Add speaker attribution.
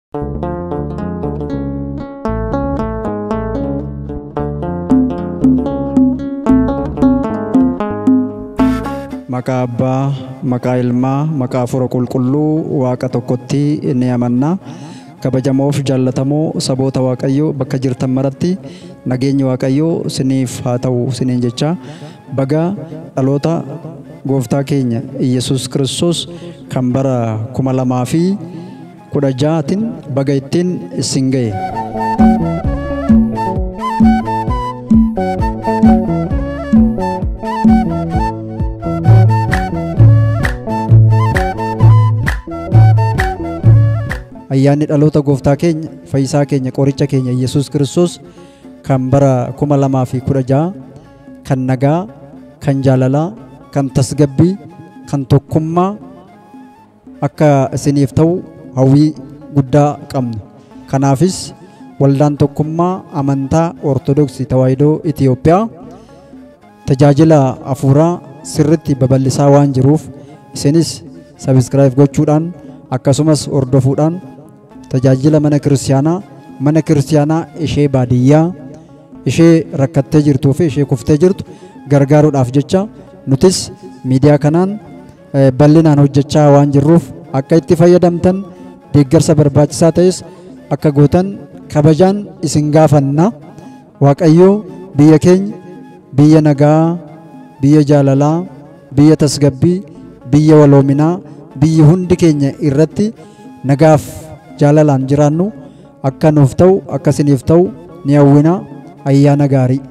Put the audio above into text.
Speaker 1: Maka Abbaa, maka Ilmaa, maka Hafuura Qulqulluu Waaqa tokkotti ni amanna. Kabajamoof jaallatamoo saboota Waaqayyoo bakka jirtan maratti nageenyi Waaqayyoo isiniif haa ta'u isiniin jecha baga dhaloota Gooftaa keenya Iyesuus Kiristoos kan bara 2016tiin baga ittiin isin ga'e. Ayyaanni dhaloota Gooftaa keenya Fayyisaa keenya qoricha keenya Iyesuus Kiristoos kan bara 2016 kan nagaa, kan jaalalaa, kan tasgabbii, kan tokkummaa akka isiniif ta'u hawwii guddaa qabna. Kanaafis waldaan tokkummaa amantaa Ortodoksii Tawaahidoo Itiyoophiyaa tajaajila hafuuraa sirriitti babal'isaa waan jiruuf isinis sabiskiraayib gochuudhaan akkasumas hordofuudhaan tajaajila mana kiristiyaanaa ishee baadiyyaa ishee rakkattee jirtuu fi ishee kuftee jirtu gargaaruudhaaf jecha nutis miidiyaa kanaan bal'inaan hojjechaa waan jirruuf akka itti fayyadamtan deeggarsa barbaachisaa ta'es akka gootan kabajaan isin gaafanna. Waaqayyoo biyya keenya biyya nagaa, biyya jaalalaa, biyya tasgabbii, biyya waloominaa, biyyi hundi keenya irratti nagaaf jaalalaan jiraannu akka nuuf ta'u akka isiniif ta'u ni hawwina. Ayyaana gaarii.